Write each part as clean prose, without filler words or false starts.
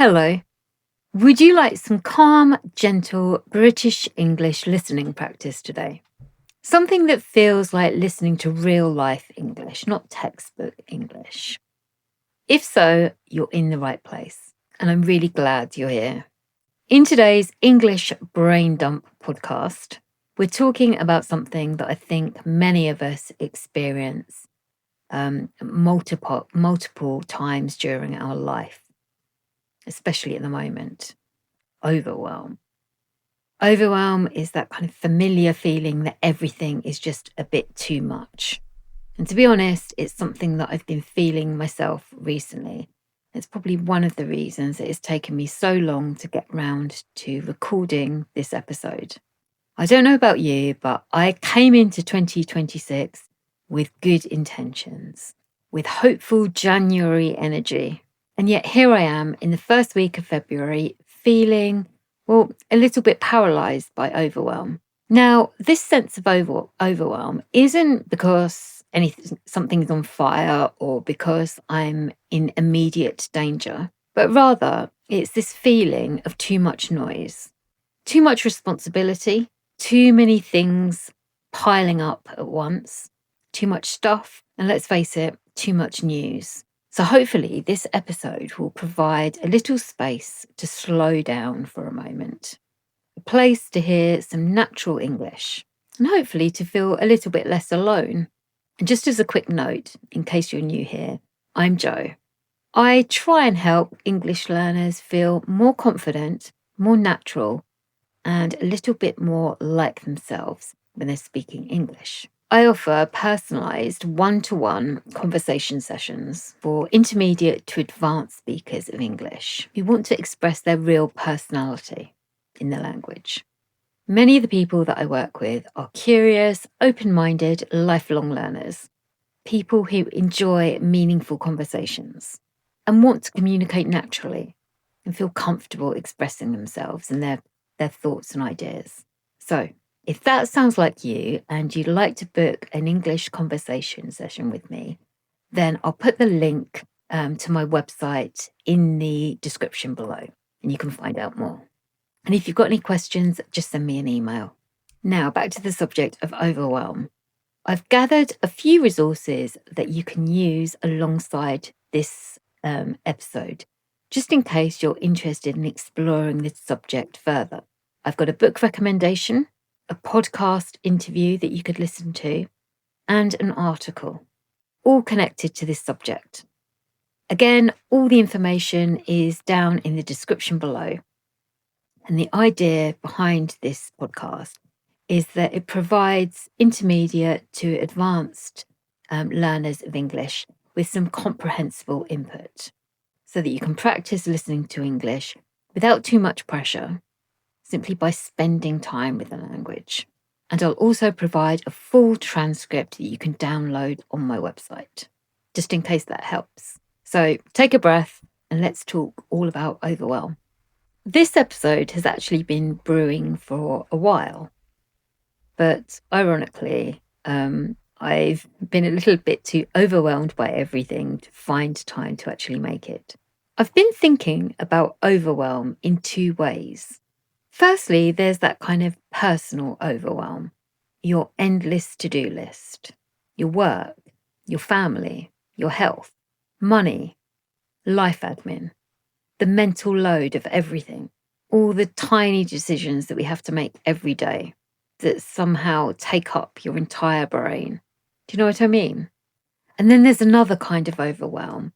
Hello. Would you like some calm, gentle British English listening practice today? Something that feels like listening to real life English, not textbook English. If so, you're in the right place, and I'm really glad you're here. In today's English Brain Dump podcast, we're talking about something that I think many of us experience multiple times during our life, especially at the moment: overwhelm. Overwhelm is that kind of familiar feeling that everything is just a bit too much. And to be honest, it's something that I've been feeling myself recently. It's probably one of the reasons it has taken me so long to get round to recording this episode. I don't know about you, but I came into 2026 with good intentions, with hopeful January energy. And yet here I am in the first week of February feeling, well, a little bit paralyzed by overwhelm. Now, this sense of overwhelm isn't because something's on fire or because I'm in immediate danger, but rather it's this feeling of too much noise, too much responsibility, too many things piling up at once, too much stuff, and let's face it, too much news. So hopefully this episode will provide a little space to slow down for a moment, a place to hear some natural English, and hopefully to feel a little bit less alone. And just as a quick note, in case you're new here, I'm Jo. I try and help English learners feel more confident, more natural, and a little bit more like themselves when they're speaking English. I offer personalised one-to-one conversation sessions for intermediate to advanced speakers of English who want to express their real personality in the language. Many of the people that I work with are curious, open-minded, lifelong learners, people who enjoy meaningful conversations and want to communicate naturally and feel comfortable expressing themselves and their thoughts and ideas. So, if that sounds like you and you'd like to book an English conversation session with me, then I'll put the link to my website in the description below and you can find out more. And if you've got any questions, just send me an email. Now, back to the subject of overwhelm. I've gathered a few resources that you can use alongside this episode, just in case you're interested in exploring this subject further. I've got a book recommendation, a podcast interview that you could listen to, and an article, all connected to this subject. Again, all the information is down in the description below. And the idea behind this podcast is that it provides intermediate to advanced learners of English with some comprehensible input so that you can practice listening to English without too much pressure, simply by spending time with the language. And I'll also provide a full transcript that you can download on my website, just in case that helps. So take a breath and let's talk all about overwhelm. This episode has actually been brewing for a while, but ironically, I've been a little bit too overwhelmed by everything to find time to actually make it. I've been thinking about overwhelm in two ways. Firstly, there's that kind of personal overwhelm, your endless to-do list, your work, your family, your health, money, life admin, the mental load of everything, all the tiny decisions that we have to make every day that somehow take up your entire brain. Do you know what I mean? And then there's another kind of overwhelm,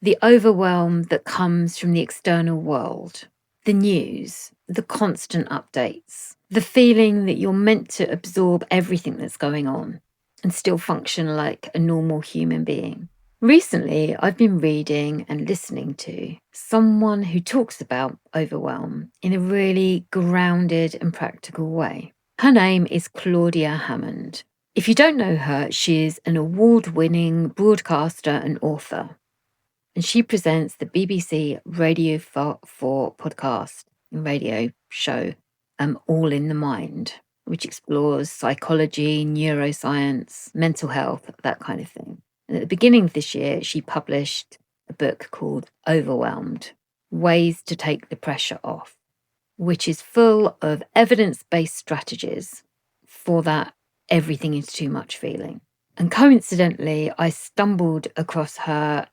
the overwhelm that comes from the external world, the news, the constant updates, the feeling that you're meant to absorb everything that's going on and still function like a normal human being. Recently, I've been reading and listening to someone who talks about overwhelm in a really grounded and practical way. Her name is Claudia Hammond. If you don't know her, she is an award-winning broadcaster and author. And she presents the BBC Radio 4 podcast and radio show, All in the Mind, which explores psychology, neuroscience, mental health, that kind of thing. And at the beginning of this year, she published a book called Overwhelmed, Ways to Take the Pressure Off, which is full of evidence-based strategies for that everything is too much feeling. And coincidentally, I stumbled across her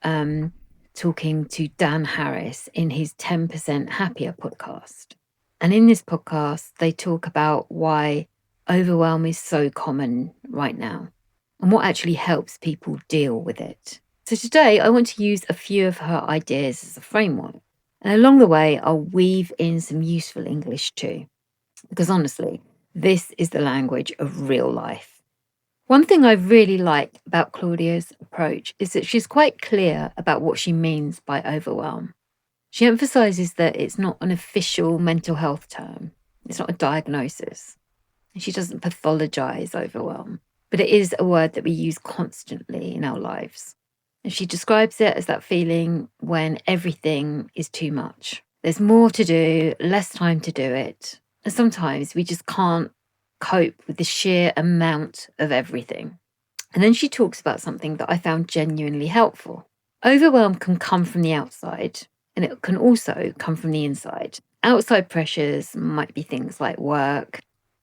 talking to Dan Harris in his 10% Happier podcast. And in this podcast, they talk about why overwhelm is so common right now and what actually helps people deal with it. So today, I want to use a few of her ideas as a framework. And along the way, I'll weave in some useful English too, because honestly, this is the language of real life. One thing I really like about Claudia's approach is that she's quite clear about what she means by overwhelm. She emphasizes that it's not an official mental health term. It's not a diagnosis. She doesn't pathologize overwhelm, but it is a word that we use constantly in our lives. And she describes it as that feeling when everything is too much. There's more to do, less time to do it. And sometimes we just can't cope with the sheer amount of everything. And then she talks about something that I found genuinely helpful. Overwhelm can come from the outside, and it can also come from the inside. Outside pressures might be things like work,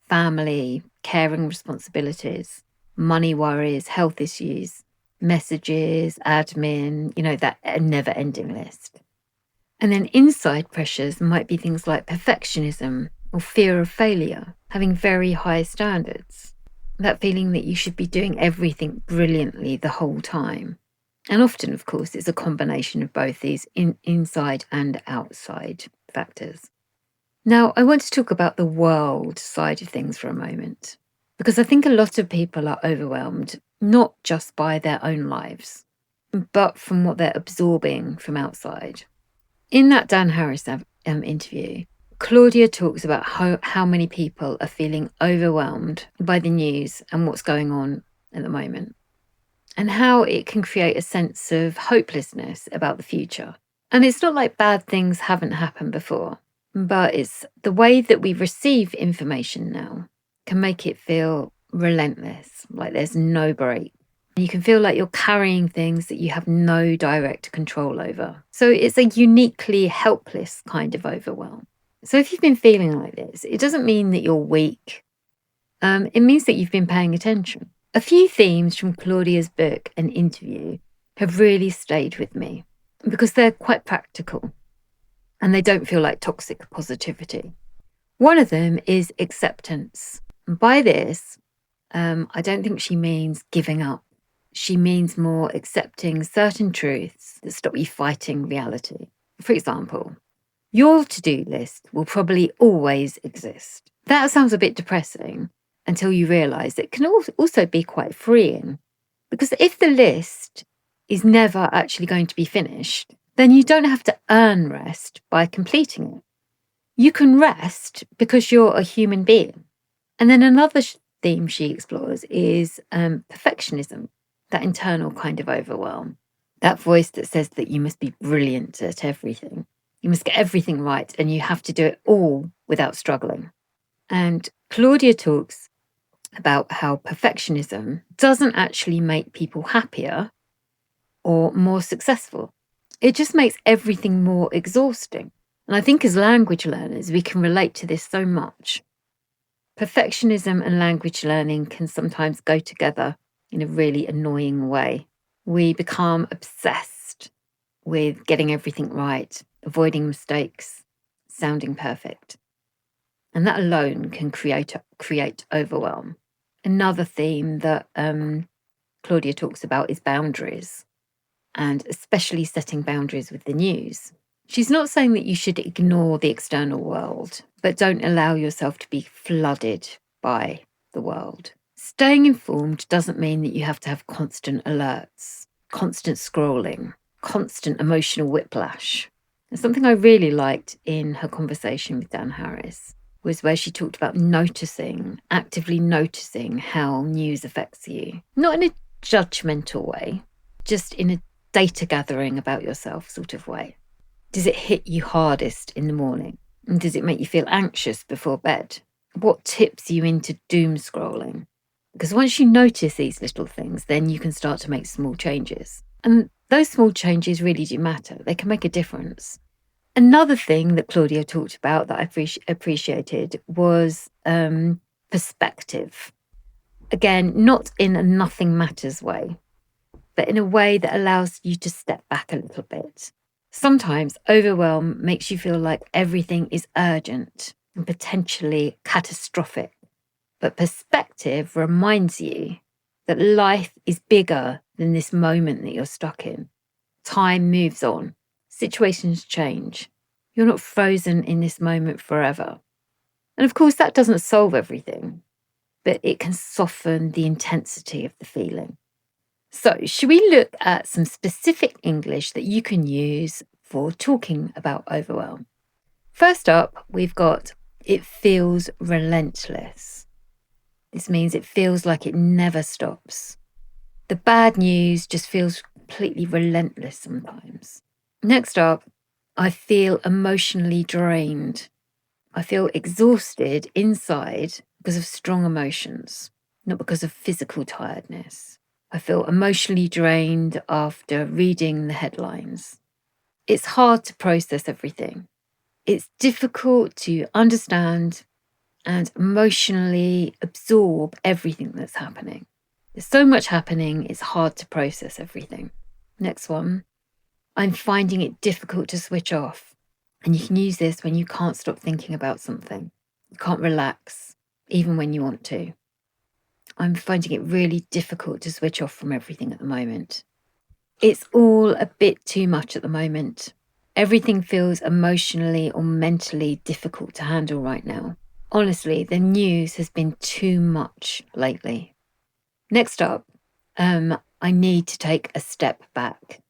family, caring responsibilities, money worries, health issues, messages, admin, that never-ending list. And then inside pressures might be things like perfectionism or fear of failure, having very high standards, that feeling that you should be doing everything brilliantly the whole time. And often, of course, it's a combination of both these inside and outside factors. Now, I want to talk about the world side of things for a moment, because I think a lot of people are overwhelmed, not just by their own lives, but from what they're absorbing from outside. In that Dan Harris interview, Claudia talks about how many people are feeling overwhelmed by the news and what's going on at the moment, and how it can create a sense of hopelessness about the future. And it's not like bad things haven't happened before, but it's the way that we receive information now can make it feel relentless, like there's no break. You can feel like you're carrying things that you have no direct control over. So it's a uniquely helpless kind of overwhelm. So if you've been feeling like this, it doesn't mean that you're weak. It means that you've been paying attention. A few themes from Claudia's book and interview have really stayed with me because they're quite practical and they don't feel like toxic positivity. One of them is acceptance. And by this, I don't think she means giving up. She means more accepting certain truths that stop you fighting reality. For example, your to-do list will probably always exist. That sounds a bit depressing until you realise it can also be quite freeing. Because if the list is never actually going to be finished, then you don't have to earn rest by completing it. You can rest because you're a human being. And then another theme she explores is perfectionism, that internal kind of overwhelm, that voice that says that you must be brilliant at everything. You must get everything right and you have to do it all without struggling. And Claudia talks about how perfectionism doesn't actually make people happier or more successful. It just makes everything more exhausting. And I think as language learners, we can relate to this so much. Perfectionism and language learning can sometimes go together in a really annoying way. We become obsessed with getting everything right, avoiding mistakes, sounding perfect. And that alone can create overwhelm. Another theme that Claudia talks about is boundaries, and especially setting boundaries with the news. She's not saying that you should ignore the external world, but don't allow yourself to be flooded by the world. Staying informed doesn't mean that you have to have constant alerts, constant scrolling, constant emotional whiplash. And something I really liked in her conversation with Dan Harris was where she talked about actively noticing how news affects you. Not in a judgmental way, just in a data gathering about yourself sort of way. Does it hit you hardest in the morning? And does it make you feel anxious before bed? What tips you into doom scrolling? Because once you notice these little things, then you can start to make small changes. And those small changes really do matter. They can make a difference. Another thing that Claudia talked about that I appreciated was perspective. Again, not in a nothing matters way, but in a way that allows you to step back a little bit. Sometimes overwhelm makes you feel like everything is urgent and potentially catastrophic. But perspective reminds you that life is bigger than this moment that you're stuck in. Time moves on, situations change. You're not frozen in this moment forever. And of course, that doesn't solve everything, but it can soften the intensity of the feeling. So, should we look at some specific English that you can use for talking about overwhelm? First up, we've got it feels relentless. This means it feels like it never stops. The bad news just feels completely relentless sometimes. Next up, I feel emotionally drained. I feel exhausted inside because of strong emotions, not because of physical tiredness. I feel emotionally drained after reading the headlines. It's hard to process everything. It's difficult to understand and emotionally absorb everything that's happening. There's so much happening, it's hard to process everything. Next one, I'm finding it difficult to switch off. And you can use this when you can't stop thinking about something. You can't relax, even when you want to. I'm finding it really difficult to switch off from everything at the moment. It's all a bit too much at the moment. Everything feels emotionally or mentally difficult to handle right now. Honestly, the news has been too much lately. Next up, I need to take a step back.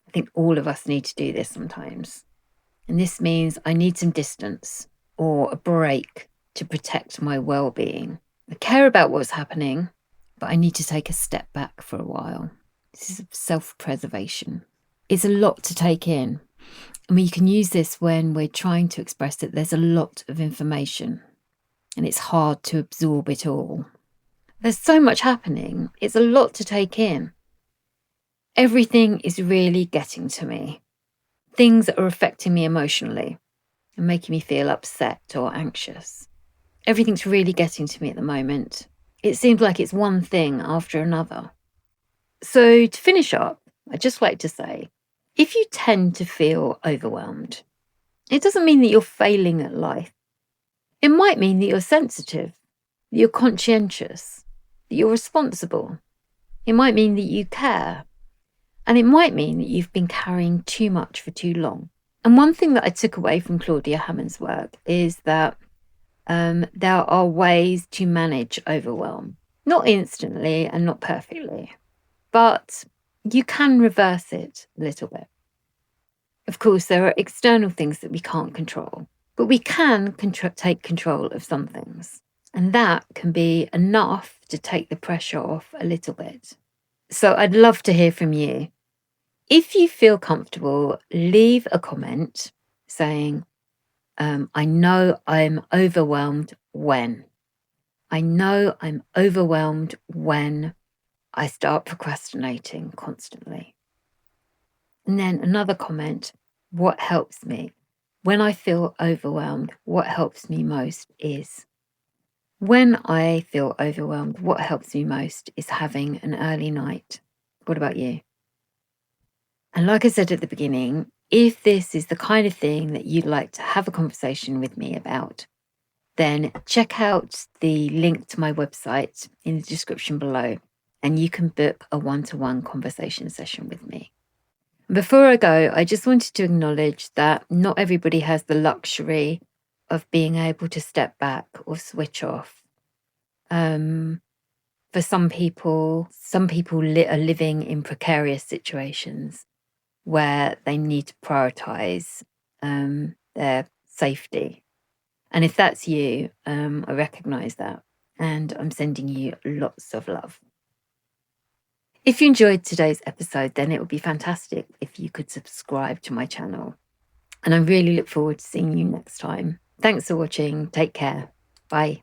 I think all of us need to do this sometimes. And this means I need some distance or a break to protect my well-being. I care about what's happening, but I need to take a step back for a while. This is self-preservation. It's a lot to take in. I mean, you can use this when we're trying to express that there's a lot of information and it's hard to absorb it all. There's so much happening. It's a lot to take in. Everything is really getting to me. Things that are affecting me emotionally and making me feel upset or anxious. Everything's really getting to me at the moment. It seems like it's one thing after another. So to finish up, I'd just like to say, if you tend to feel overwhelmed, it doesn't mean that you're failing at life. It might mean that you're sensitive, that you're conscientious, that you're responsible. It might mean that you care. And it might mean that you've been carrying too much for too long. And one thing that I took away from Claudia Hammond's work is that there are ways to manage overwhelm. Not instantly and not perfectly, but you can reverse it a little bit. Of course, there are external things that we can't control, but we can take control of some things. And that can be enough to take the pressure off a little bit. So I'd love to hear from you. If you feel comfortable, leave a comment saying, I know I'm overwhelmed when. I know I'm overwhelmed when I start procrastinating constantly. And then another comment, what helps me? When I feel overwhelmed, what helps me most is. When I feel overwhelmed, what helps me most is having an early night. What about you? And like I said at the beginning, if this is the kind of thing that you'd like to have a conversation with me about, then check out the link to my website in the description below, and you can book a one-to-one conversation session with me. Before I go, I just wanted to acknowledge that not everybody has the luxury of being able to step back or switch off. For some people are living in precarious situations where they need to prioritize their safety. And if that's you, I recognize that. And I'm sending you lots of love. If you enjoyed today's episode, then it would be fantastic if you could subscribe to my channel. And I really look forward to seeing you next time. Thanks for watching. Take care. Bye.